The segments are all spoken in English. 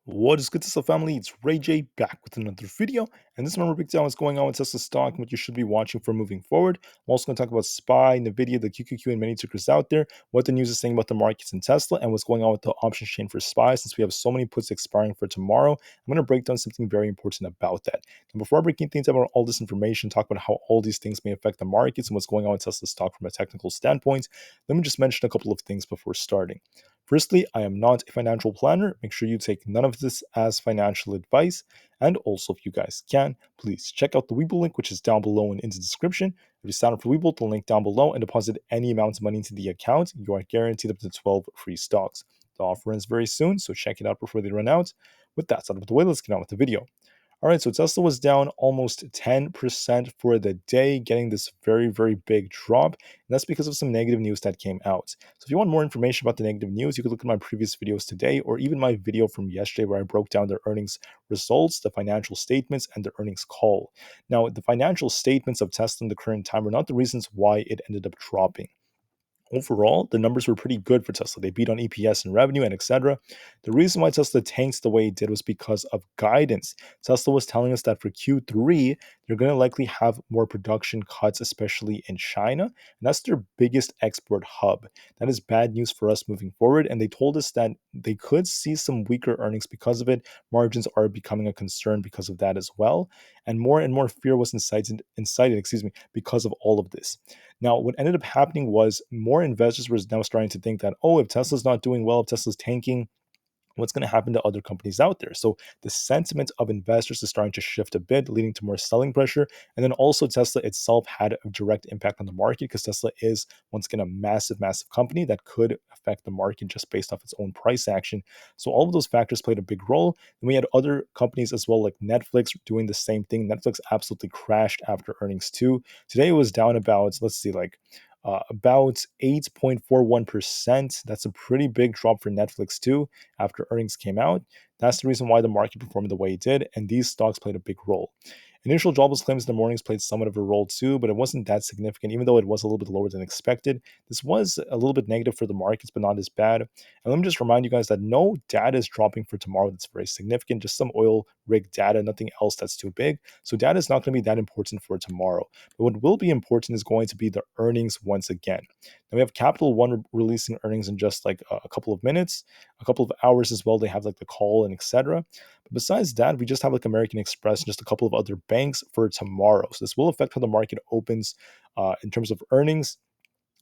What is good, Tesla family? It's Ray J back with another video, and this one we're breaking down what's going on with Tesla stock and what you should be watching for moving forward. I'm also going to talk about SPY, Nvda, the QQQ, and many tickers out there, what the news is saying about the markets in Tesla, and what's going on with the option chain for SPY. Since we have so many puts expiring for tomorrow, I'm going to break down something very important about that. And before breaking things about all this information, talk about how all these things may affect the markets and what's going on with Tesla stock from a technical standpoint, let me just mention a couple of things before starting. Firstly, I am not a financial planner. Make sure you take none of this as financial advice. And also, if you guys can, please check out the Webull link, which is down below and in the description. If you sign up for Webull, the link down below, and deposit any amount of money into the account, you are guaranteed up to 12 free stocks. The offer ends very soon, so check it out before they run out. With that out of the way, let's get on with the video. All right, so Tesla was down almost 10% for the day, getting this very, very big drop. And that's because of some negative news that came out. So if you want more information about the negative news, you could look at my previous videos today or even my video from yesterday where I broke down their earnings results, the financial statements, and the earnings call. Now, the financial statements of Tesla in the current time are not the reasons why it ended up dropping. Overall, the numbers were pretty good for Tesla. They beat on EPS and revenue and etc. The reason why Tesla tanked the way it did was because of guidance. Tesla was telling us that for Q3, they're going to likely have more production cuts, especially in China. And that's their biggest export hub. That is bad news for us moving forward. And they told us that they could see some weaker earnings because of it. Margins are becoming a concern because of that as well. And more fear was incited, because of all of this. Now, what ended up happening was more investors were now starting to think that, oh, if Tesla's not doing well, if Tesla's tanking, what's going to happen to other companies out there. So the sentiment of investors is starting to shift a bit, leading to more selling pressure. And then also Tesla itself had a direct impact on the market because Tesla is once again a massive, massive company that could affect the market just based off its own price action. So all of those factors played a big role. And we had other companies as well, like Netflix, doing the same thing. Netflix absolutely crashed after earnings too. Today it was down about, let's see, about 8.41%. That's a pretty big drop for Netflix too after earnings came out. That's the reason why the market performed the way it did, and these stocks played a big role. Initial jobless claims in the mornings played somewhat of a role too, but it wasn't that significant, even though it was a little bit lower than expected. This was a little bit negative for the markets, but not as bad. And let me just remind you guys that no data is dropping for tomorrow that's very significant, just some oil rig data, nothing else that's too big. So data is not going to be that important for tomorrow. But what will be important is going to be the earnings once again. Now we have Capital One releasing earnings in just like a couple of minutes, a couple of hours as well. They have like the call and etc. But besides that, we just have like American Express and just a couple of other banks for tomorrow. So this will affect how the market opens in terms of earnings.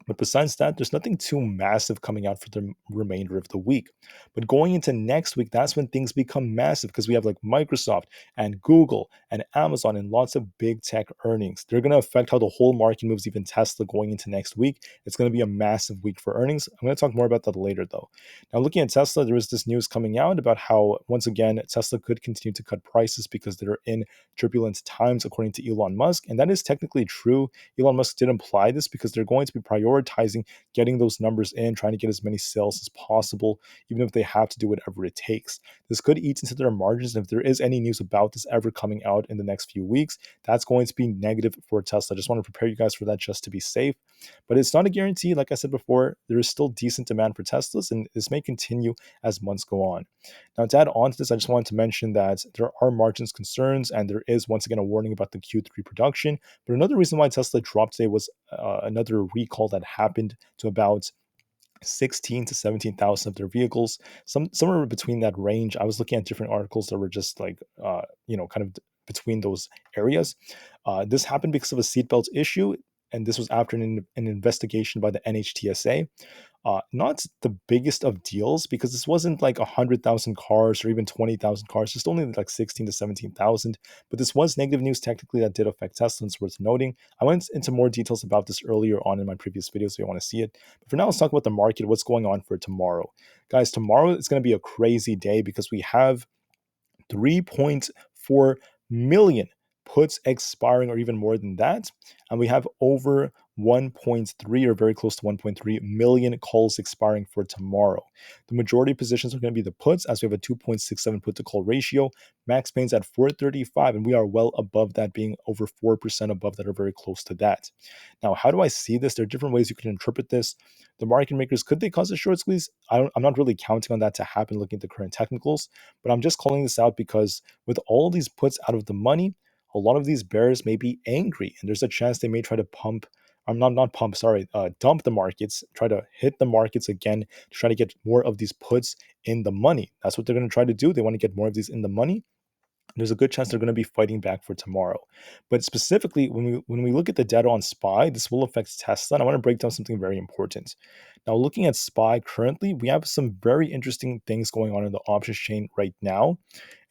But besides that, there's nothing too massive coming out for the remainder of the week. But going into next week, that's when things become massive because we have like Microsoft and Google and Amazon and lots of big tech earnings. They're going to affect how the whole market moves, even Tesla going into next week. It's going to be a massive week for earnings. I'm going to talk more about that later, though. Now, looking at Tesla, there was this news coming out about how, once again, Tesla could continue to cut prices because they're in turbulent times, according to Elon Musk. And that is technically true. Elon Musk did imply this because they're going to be prioritizing getting those numbers in, trying to get as many sales as possible, even if they have to do whatever it takes. This could eat into their margins. And if there is any news about this ever coming out in the next few weeks, that's going to be negative for Tesla. I just want to prepare you guys for that just to be safe. But it's not a guarantee. Like I said before, there is still decent demand for Teslas, and this may continue as months go on. Now, to add on to this, I just wanted to mention that there are margins concerns, and there is once again a warning about the Q3 production. But another reason why Tesla dropped today was another recall that happened to about 16 to 17,000 of their vehicles, somewhere between that range. I was looking at different articles that were just like, kind of between those areas. This happened because of a seatbelt issue, and this was after an investigation by the NHTSA. Not the biggest of deals because this wasn't like 100,000 cars or even 20,000 cars, just only like 16 to 17,000. But this was negative news technically that did affect Tesla, and it's worth noting. I went into more details about this earlier on in my previous video, so you want to see it. But for now, let's talk about the market, what's going on for tomorrow. Guys, tomorrow is going to be a crazy day because we have 3.4 million puts expiring or even more than that. And we have over 1.3 or very close to 1.3 million calls expiring for tomorrow. The majority of positions are going to be the puts, as we have a 2.67 put to call ratio. Max pain's at 435, and we are well above that, being over 4% above that, or very close to that. Now, how do I see this? There are different ways you can interpret this. The market makers, could they cause a short squeeze? I'm not really counting on that to happen looking at the current technicals, but I'm just calling this out because with all these puts out of the money, a lot of these bears may be angry, and there's a chance they may try to pump. I'm not pump, sorry, dump the markets, try to hit the markets again to try to get more of these puts in the money. That's what they're going to try to do. They want to get more of these in the money. There's a good chance they're going to be fighting back for tomorrow. But specifically, when we look at the data on SPY, this will affect Tesla. And I want to break down something very important. Now, looking at SPY currently, we have some very interesting things going on in the options chain right now.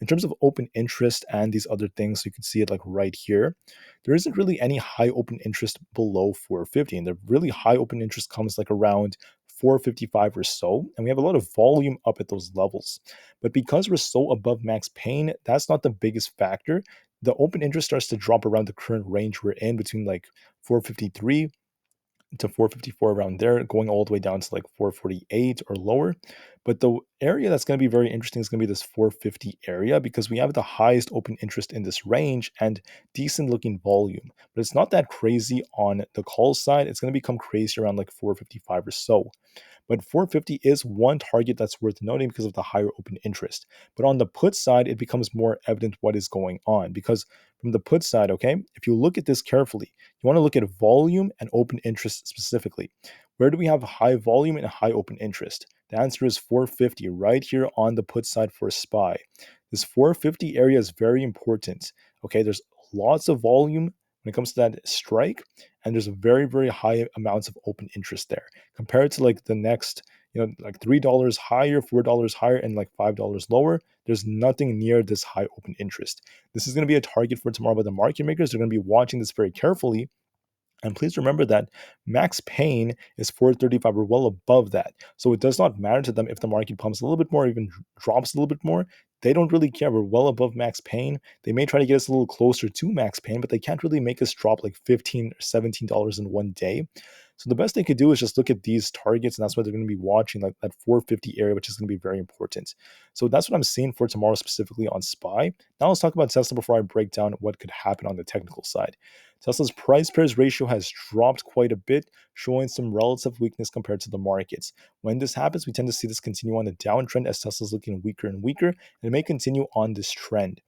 In terms of open interest and these other things, you can see it like right here. There isn't really any high open interest below 450, and the really high open interest comes like around 455 or so, and we have a lot of volume up at those levels. But because we're so above max pain, that's not the biggest factor. The open interest starts to drop around the current range we're in, between like 453 to 454, around there, going all the way down to like 448 or lower. But the area that's going to be very interesting is going to be this 450 area, because we have the highest open interest in this range and decent looking volume. But it's not that crazy on the call side. It's going to become crazy around like 455 or so. But 450 is one target that's worth noting because of the higher open interest. But on the put side, it becomes more evident what is going on, because from the put side, okay, if you look at this carefully, you want to look at volume and open interest specifically. Where do we have high volume and high open interest? The answer is 450 right here on the put side for SPY. This 450 area is very important. Okay, there's lots of volume when it comes to that strike, and there's very, very high amounts of open interest there compared to like the next, like $3 higher, $4 higher, and like $5 lower. There's nothing near this high open interest. This is going to be a target for tomorrow by the market makers. They're going to be watching this very carefully. And please remember that max pain is 435. We're well above that. So it does not matter to them if the market pumps a little bit more, even drops a little bit more. They don't really care. We're well above max pain. They may try to get us a little closer to max pain, but they can't really make us drop like $15 or $17 in one day. So the best they could do is just look at these targets, and that's what they're going to be watching, like that 450 area, which is going to be very important. So that's what I'm seeing for tomorrow, specifically on SPY. Now let's talk about Tesla before I break down what could happen on the technical side. Tesla's price pairs ratio has dropped quite a bit, showing some relative weakness compared to the markets. When this happens, we tend to see this continue on the downtrend as Tesla's looking weaker and weaker, and it may continue on this trend.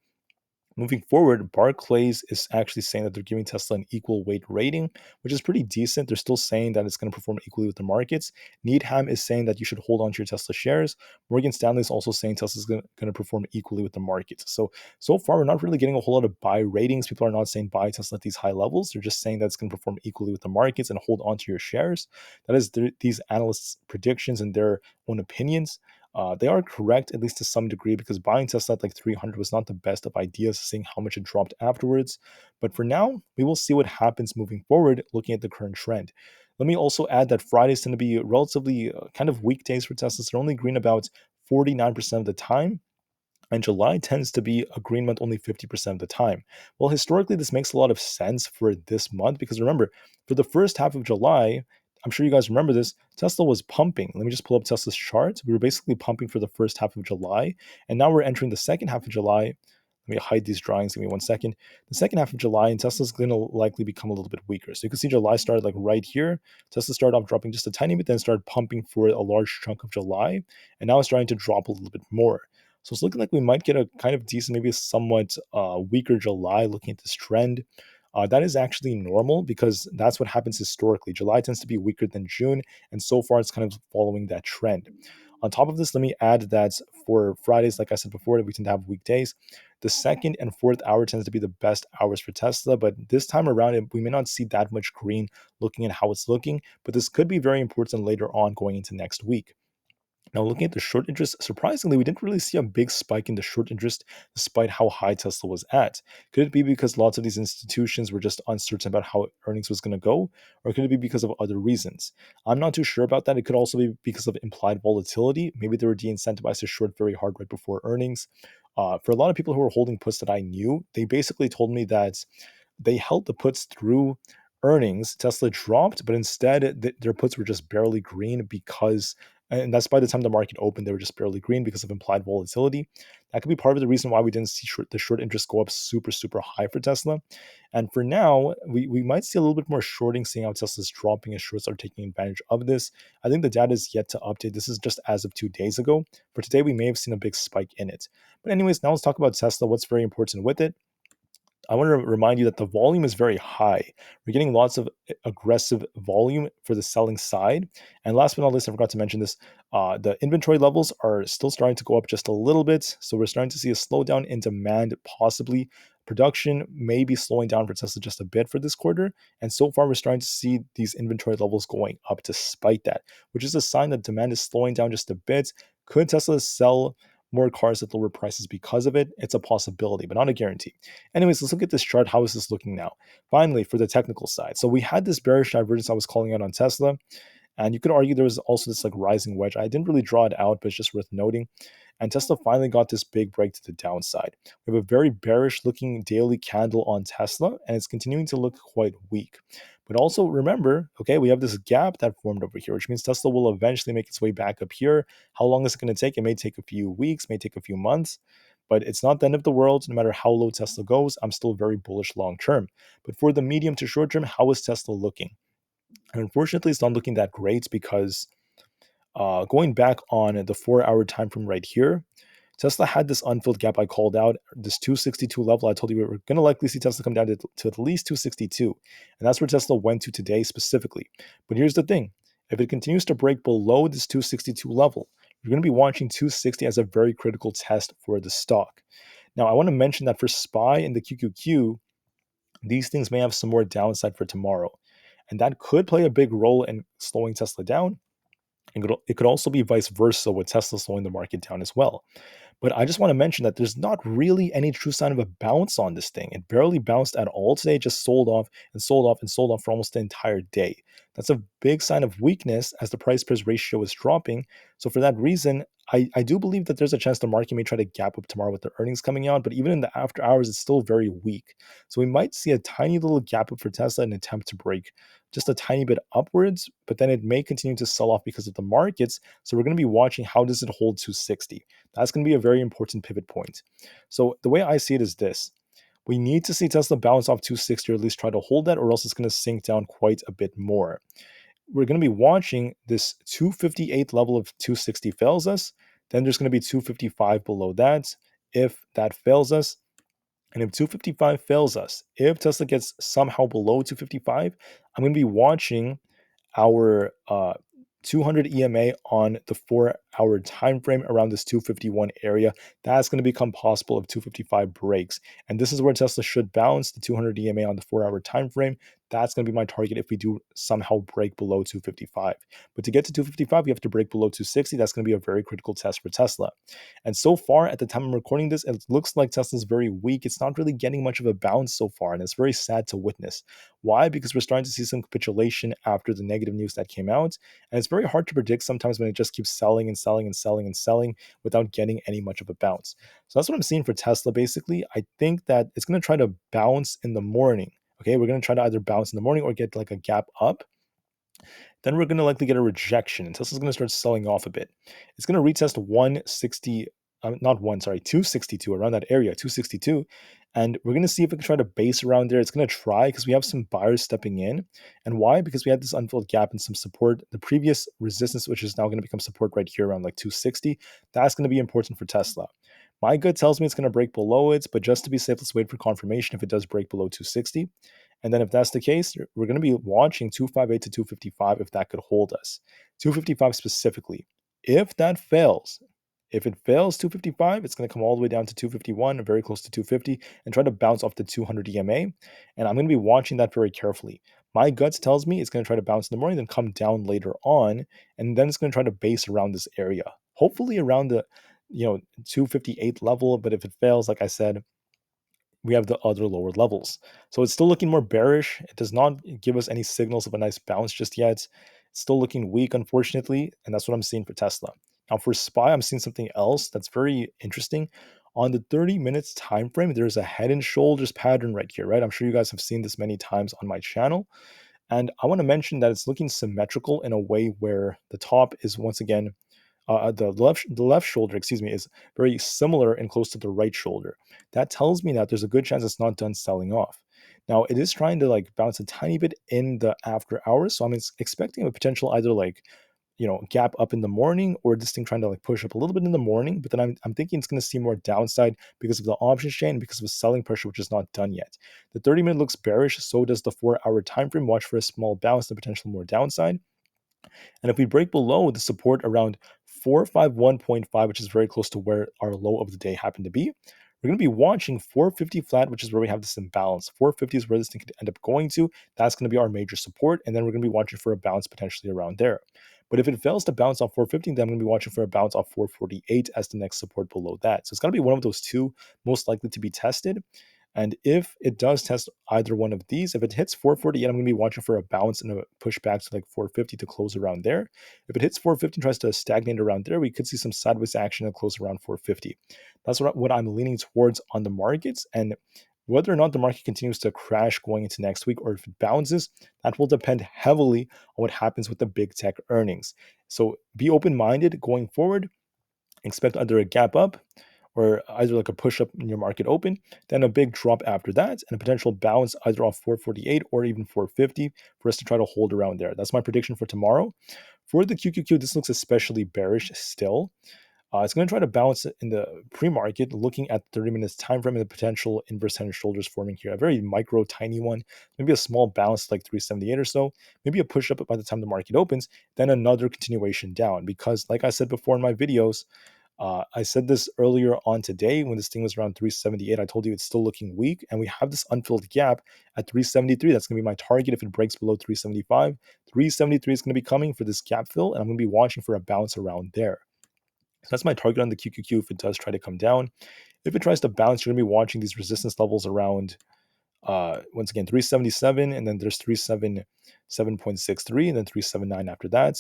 Moving forward, Barclays is actually saying that they're giving Tesla an equal weight rating, which is pretty decent. They're still saying that it's going to perform equally with the markets. Needham is saying that you should hold on to your Tesla shares. Morgan Stanley is also saying Tesla's going to perform equally with the markets. So far, we're not really getting a whole lot of buy ratings. People are not saying buy Tesla at these high levels. They're just saying that it's going to perform equally with the markets and hold on to your shares. That is these analysts' predictions and their own opinions. They are correct, at least to some degree, because buying Tesla at like 300 was not the best of ideas, seeing how much it dropped afterwards. But for now, we will see what happens moving forward, looking at the current trend. Let me also add that Fridays tend to be relatively kind of weekdays for Tesla. They're only green about 49% of the time, and July tends to be a green month only 50% of the time. Well, historically, this makes a lot of sense for this month, because remember, for the first half of July, I'm sure you guys remember this, Tesla was pumping. Let me just pull up Tesla's chart. We were basically pumping for the first half of July, and now we're entering the second half of July. Let me hide these drawings. Give me 1 second. The second half of July, and Tesla's going to likely become a little bit weaker. So you can see July started like right here. Tesla started off dropping just a tiny bit, then started pumping for a large chunk of July, and now it's starting to drop a little bit more. So it's looking like we might get a kind of decent, maybe a somewhat weaker July looking at this trend. That is actually normal, because that's what happens historically. July tends to be weaker than June, and so far it's kind of following that trend. On top of this, let me add that for Fridays, like I said before, we tend to have weekdays. The second and fourth hour tends to be the best hours for Tesla, but this time around, we may not see that much green looking at how it's looking, but this could be very important later on going into next week. Now, looking at the short interest, surprisingly, we didn't really see a big spike in the short interest despite how high Tesla was at. Could it be because lots of these institutions were just uncertain about how earnings was going to go, or could it be because of other reasons? I'm not too sure about that. It could also be because of implied volatility. Maybe they were de-incentivized to short very hard right before earnings. For a lot of people who were holding puts that I knew, they basically told me that they held the puts through earnings, Tesla dropped, but instead their puts were just barely green because, and that's by the time the market opened, they were just barely green because of implied volatility. That could be part of the reason why we didn't see the short interest go up super, super high for Tesla. And for now, we might see a little bit more shorting, seeing how Tesla's dropping and shorts are taking advantage of this. I think the data is yet to update. This is just as of 2 days ago. For today, we may have seen a big spike in it. But anyways, now let's talk about Tesla. What's very important with it? I want to remind you that the volume is very high. We're getting lots of aggressive volume for the selling side. And last but not least, I forgot to mention this, the inventory levels are still starting to go up just a little bit. So we're starting to see a slowdown in demand, possibly. Production may be slowing down for Tesla just a bit for this quarter. And so far, we're starting to see these inventory levels going up despite that, which is a sign that demand is slowing down just a bit. Could Tesla sell more cars at lower prices because of it? It's a possibility, but not a guarantee. Anyways, let's look at this chart. How is this looking now? Finally, for the technical side. So we had this bearish divergence I was calling out on Tesla. And you could argue there was also this like rising wedge. I didn't really draw it out, but it's just worth noting. And Tesla finally got this big break to the downside. We have a very bearish looking daily candle on Tesla, and it's continuing to look quite weak. But also remember, okay, we have this gap that formed over here, which means Tesla will eventually make its way back up here. How long is it going to take? It may take a few weeks, may take a few months, but it's not the end of the world. No matter how low Tesla goes, I'm still very bullish long term. But for the medium to short term, how is Tesla looking? And unfortunately, it's not looking that great because going back on the 4 hour time frame right here, Tesla had this unfilled gap I called out, this 262 level. I told you we were going to likely see Tesla come down to at least 262. And that's where Tesla went to today specifically. But here's the thing. If it continues to break below this 262 level, you're going to be watching 260 as a very critical test for the stock. Now, I want to mention that for SPY and the QQQ, these things may have some more downside for tomorrow. And that could play a big role in slowing Tesla down. And it could also be vice versa with Tesla slowing the market down as well. But I just want to mention that there's not really any true sign of a bounce on this thing. It barely bounced at all today, it just sold off and sold off and sold off for almost the entire day. That's a big sign of weakness as the price price ratio is dropping. So for that reason, I do believe that there's a chance the market may try to gap up tomorrow with the earnings coming out, but even in the after hours, it's still very weak. So we might see a tiny little gap up for Tesla in an attempt to break just a tiny bit upwards, but then it may continue to sell off because of the markets. So we're going to be watching how does it hold 260. That's going to be a very important pivot point. So the way I see it is this. We need to see Tesla bounce off 260 or at least try to hold that, or else it's going to sink down quite a bit more. We're going to be watching this 258 level of 260 fails us. Then there's going to be 255 below that. If that fails us, and if 255 fails us, if Tesla gets somehow below 255, I'm going to be watching our 200 EMA on the 4 hour time frame around this 251 area. That's going to become possible if 255 breaks. And this is where Tesla should bounce the 200 EMA on the 4 hour time frame. That's going to be my target if we do somehow break below 255. But to get to 255, we have to break below 260. That's going to be a very critical test for Tesla. And so far, at the time I'm recording this, it looks like Tesla's very weak. It's not really getting much of a bounce so far, and it's very sad to witness. Why? Because we're starting to see some capitulation after the negative news that came out. And it's very hard to predict sometimes when it just keeps selling and selling and selling and selling without getting any much of a bounce. So that's what I'm seeing for Tesla basically. I think that it's going to try to bounce in the morning. Okay, we're going to try to either bounce in the morning or get like a gap up. Then we're going to likely get a rejection and Tesla's going to start selling off a bit. It's going to retest 160, not one, sorry, 262, around that area, 262. And we're going to see if it can try to base around there. It's going to try because we have some buyers stepping in. And why? Because we had this unfilled gap and some support. The previous resistance, which is now going to become support right here around like 260, that's going to be important for Tesla. My gut tells me it's going to break below it, but just to be safe, let's wait for confirmation if it does break below 260. And then if that's the case, we're going to be watching 258 to 255 if that could hold us. 255 specifically. If that fails, if it fails 255, it's going to come all the way down to 251, very close to 250, and try to bounce off the 200 EMA. And I'm going to be watching that very carefully. My guts tells me it's going to try to bounce in the morning, then come down later on, and then it's going to try to base around this area. Hopefully around the 258 level, but if it fails, like I said, we have the other lower levels. So it's still looking more bearish. It does not give us any signals of a nice bounce just yet. It's still looking weak, unfortunately, and that's what I'm seeing for Tesla. Now for SPY, I'm seeing something else that's very interesting. On the 30 minutes time frame, there's a head and shoulders pattern right here, right? I'm sure you guys have seen this many times on my channel. And I want to mention that it's looking symmetrical in a way where the top is once again the left shoulder, excuse me, is very similar and close to the right shoulder. That tells me that there's a good chance it's not done selling off. Now it is trying to like bounce a tiny bit in the after hours, so I'm expecting a potential either like gap up in the morning or this thing trying to like push up a little bit in the morning. But then I'm thinking it's going to see more downside because of the options chain, because of a selling pressure which is not done yet. The 30-minute looks bearish, so does the 4-hour time frame. Watch for a small bounce and potential more downside. And if we break below the support around 451.5, which is very close to where our low of the day happened to be, we're going to be watching 450 flat, which is where we have this imbalance. 450 is where this thing could end up going to. That's going to be our major support. And then we're going to be watching for a bounce potentially around there. But if it fails to bounce off 450, then I'm going to be watching for a bounce off 448 as the next support below that. So it's going to be one of those two most likely to be tested. And if it does test either one of these, if it hits 448, I'm going to be watching for a bounce and a push back to like 450 to close around there. If it hits 450 and tries to stagnate around there, we could see some sideways action and close around 450. That's what I'm leaning towards on the markets. And whether or not the market continues to crash going into next week or if it bounces, that will depend heavily on what happens with the big tech earnings. So be open minded going forward. Expect either a gap up or either like a push up in your market open, then a big drop after that, and a potential bounce either off 448 or even 450 for us to try to hold around there. That's my prediction for tomorrow. For the QQQ, this looks especially bearish still. It's going to try to bounce in the pre-market, looking at the 30 minutes time frame and the potential inverse head and shoulders forming here. A very micro, tiny one, maybe a small bounce like 378 or so, maybe a push up by the time the market opens, then another continuation down. Because, like I said before in my videos, I said this earlier on today when this thing was around 378. I told you it's still looking weak, and we have this unfilled gap at 373. That's going to be my target if it breaks below 375. 373 is going to be coming for this gap fill, and I'm going to be watching for a bounce around there. So that's my target on the QQQ if it does try to come down. If it tries to bounce, you're going to be watching these resistance levels around once again 377, and then there's 377.63, and then 379 after that.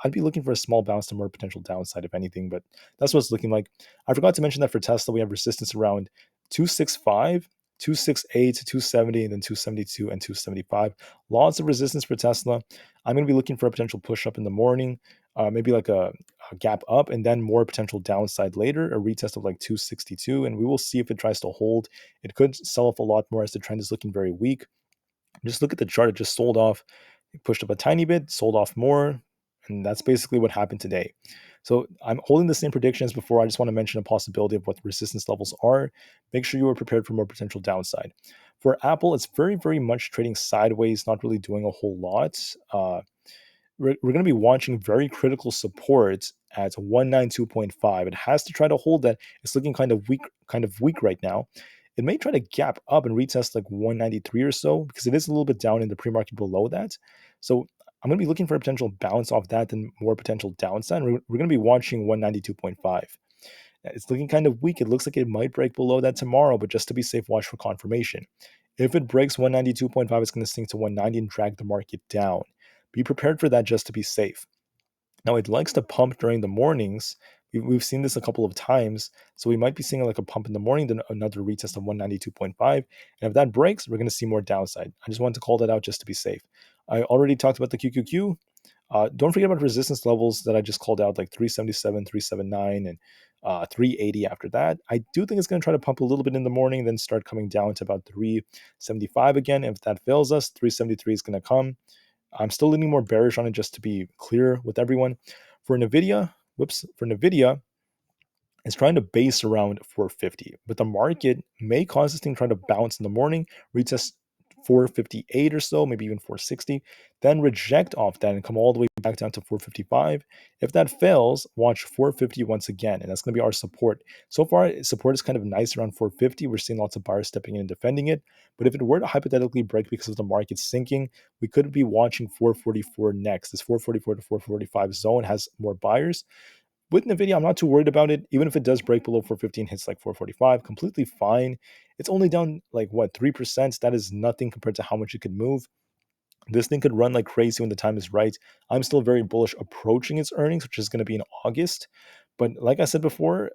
I'd be looking for a small bounce to more potential downside if anything, but that's what it's looking like. I forgot to mention that for Tesla we have resistance around 265, 268, 270, and then 272 and 275. Lots of resistance for Tesla. I'm going to be looking for a potential push up in the morning, maybe like a gap up, and then more potential downside later, a retest of like 262, and we will see if it tries to hold. It could sell off a lot more as the trend is looking very weak. Just look at the chart. It just sold off. It pushed up a tiny bit, sold off more, and that's basically what happened today. So I'm holding the same prediction as before. I just want to mention a possibility of what the resistance levels are. Make sure you are prepared for more potential downside. For Apple, it's very, very much trading sideways, not really doing a whole lot. We're going to be watching very critical support at 192.5. It has to try to hold that. It's looking kind of weak right now. It may try to gap up and retest like 193 or so because it is a little bit down in the pre-market below that. So I'm going to be looking for a potential bounce off that and more potential downside. We're going to be watching 192.5. It's looking kind of weak. It looks like it might break below that tomorrow, but just to be safe, watch for confirmation. If it breaks 192.5, it's going to sink to 190 and drag the market down. Be prepared for that just to be safe. Now, it likes to pump during the mornings. We've seen this a couple of times. So we might be seeing like a pump in the morning, then another retest of 192.5. And if that breaks, we're going to see more downside. I just wanted to call that out just to be safe. I already talked about the QQQ. Don't forget about resistance levels that I just called out, like 377, 379, and 380 after that. I do think it's going to try to pump a little bit in the morning, then start coming down to about 375 again. If that fails us, 373 is going to come. I'm still leaning more bearish on it just to be clear with everyone. For Nvda, it's trying to base around 450, but the market may cause this thing try to bounce in the morning, retest 458 or so, maybe even 460, then reject off that and come all the way back down to 455. If that fails, watch 450 once again, and that's going to be our support. So far, support is kind of nice around 450. We're seeing lots of buyers stepping in and defending it, but if it were to hypothetically break because of the market sinking, we could be watching 444 next. This 444 to 445 zone has more buyers. With Nvidia, I'm not too worried about it. Even if it does break below 415, hits like 445, completely fine. It's only down like what, 3%. That is nothing compared to how much it could move. This thing could run like crazy when the time is right. I'm still very bullish approaching its earnings, which is going to be in August. But like I said before,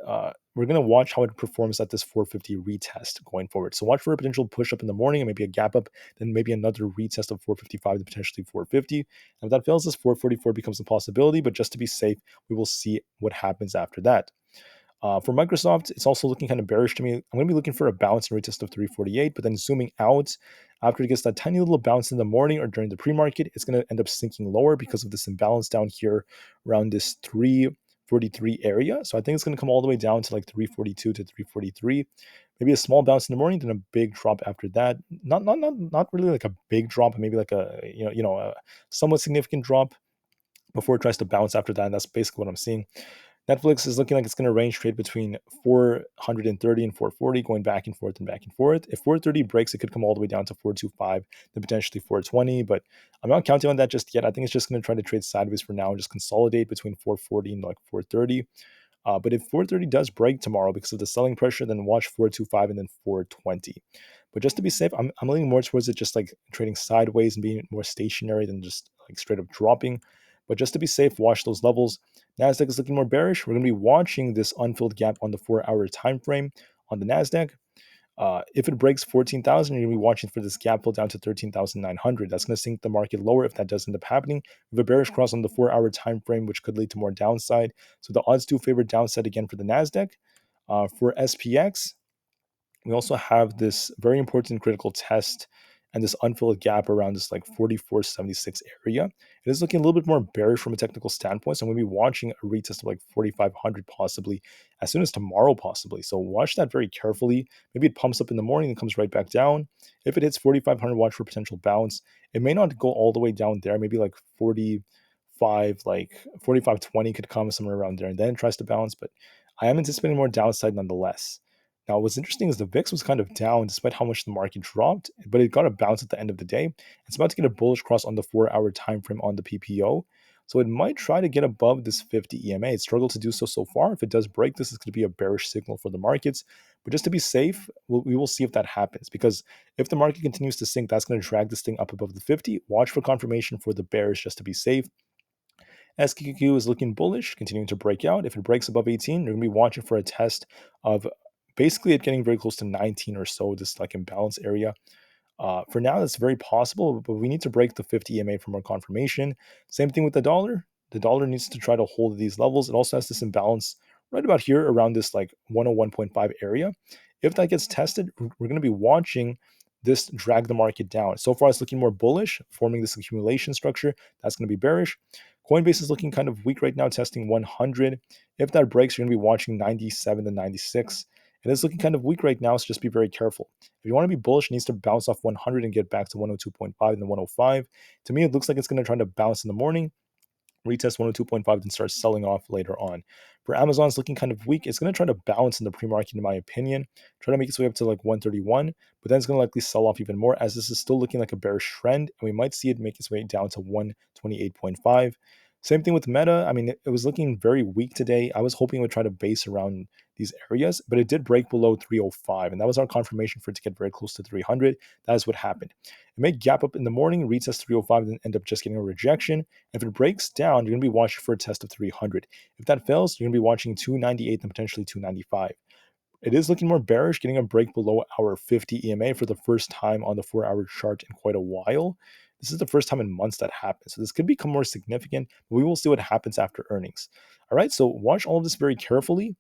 we're going to watch how it performs at this 450 retest going forward. So watch for a potential push up in the morning and maybe a gap up, then maybe another retest of 455 to potentially 450. And if that fails, this 444 becomes a possibility. But just to be safe, we will see what happens after that. For Microsoft, it's also looking kind of bearish to me. I'm going to be looking for a bounce and retest of 348, but then zooming out, after it gets that tiny little bounce in the morning or during the pre-market, it's going to end up sinking lower because of this imbalance down here around this 343 area. So I think it's going to come all the way down to like 342 to 343. Maybe a small bounce in the morning, then a big drop after that. Not really like a big drop, maybe like a a somewhat significant drop before it tries to bounce after that. And that's basically what I'm seeing. Netflix is looking like it's going to range trade between 430 and 440, going back and forth and back and forth. If 430 breaks, it could come all the way down to 425, then potentially 420. But I'm not counting on that just yet. I think it's just going to try to trade sideways for now and just consolidate between 440 and like 430. But if 430 does break tomorrow because of the selling pressure, then watch 425 and then 420. But just to be safe, I'm leaning more towards it just like trading sideways and being more stationary than just like straight up dropping. But just to be safe, watch those levels. Nasdaq is looking more bearish. We're going to be watching this unfilled gap on the 4-hour time frame on the Nasdaq. If it breaks 14,000, you're going to be watching for this gap fill down to 13,900. That's going to sink the market lower if that does end up happening. We have a bearish cross on the 4-hour time frame, which could lead to more downside. So the odds do favor downside again for the Nasdaq. For SPX, we also have this very important critical test and this unfilled gap around this like 4476 area. It is looking a little bit more bearish from a technical standpoint. So I'm going to be watching a retest of like 4500 possibly as soon as tomorrow possibly. So watch that very carefully. Maybe it pumps up in the morning and comes right back down. If it hits 4500, watch for potential bounce. It may not go all the way down there. Maybe like 4520 could come somewhere around there and then it tries to bounce. But I am anticipating more downside nonetheless. Now, what's interesting is the VIX was kind of down despite how much the market dropped, but it got a bounce at the end of the day. It's about to get a bullish cross on the 4-hour time frame on the PPO. So it might try to get above this 50 EMA. It struggled to do so far. If it does break this, it's going to be a bearish signal for the markets. But just to be safe, we will see if that happens. Because if the market continues to sink, that's going to drag this thing up above the 50. Watch for confirmation for the bearish just to be safe. SQQQ is looking bullish, continuing to break out. If it breaks above 18, you're going to be watching for a test of basically it getting very close to 19 or so, this like imbalance area. For now, that's very possible, but we need to break the 50 EMA for more confirmation. Same thing with the dollar. The dollar needs to try to hold these levels. It also has this imbalance right about here around this like 101.5 area. If that gets tested, we're going to be watching this drag the market down. So far, it's looking more bullish, forming this accumulation structure. That's going to be bearish. Coinbase is looking kind of weak right now, testing 100. If that breaks, you're going to be watching 97 to 96. It is looking kind of weak right now, so just be very careful. If you want to be bullish, it needs to bounce off 100 and get back to 102.5 and then 105. To me, it looks like it's going to try to bounce in the morning, retest 102.5, then start selling off later on. For Amazon, it's looking kind of weak. It's going to try to bounce in the pre-market, in my opinion, try to make its way up to like 131, but then it's going to likely sell off even more as this is still looking like a bearish trend, and we might see it make its way down to 128.5. Same thing with Meta. I mean, it was looking very weak today. I was hoping it would try to base around these areas, but it did break below 305, and that was our confirmation for it to get very close to 300. That is what happened. It may gap up in the morning, retest 305, and then end up just getting a rejection. If it breaks down, you're going to be watching for a test of 300. If that fails, you're going to be watching 298 and potentially 295. It is looking more bearish, getting a break below our 50 EMA for the first time on the 4-hour chart in quite a while. This is the first time in months that happens. So this could become more significant, but we will see what happens after earnings. All right, so watch all of this very carefully.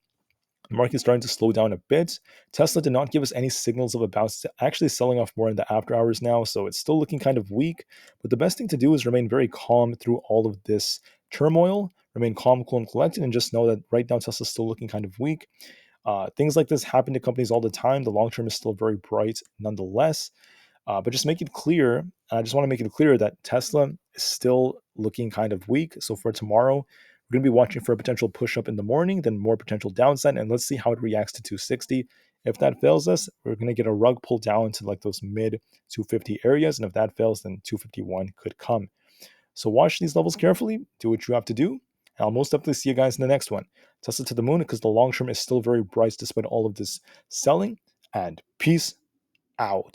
The market is starting to slow down a bit. Tesla did not give us any signals of a bounce. It's actually selling off more in the after hours now, so it's still looking kind of weak. But the best thing to do is remain very calm through all of this turmoil. Remain calm, cool, and collected, and just know that right now Tesla's still looking kind of weak. Things like this happen to companies all the time. The long term is still very bright nonetheless. But just make it clear, I just want to make it clear that Tesla is still looking kind of weak. So for tomorrow, we're going to be watching for a potential push up in the morning, then more potential downside, and let's see how it reacts to 260. If that fails us, we're going to get a rug pull down to like those mid 250 areas. And if that fails, then 251 could come. So watch these levels carefully, do what you have to do, and I'll most definitely see you guys in the next one. Tesla to the moon because the long term is still very bright despite all of this selling, and peace out.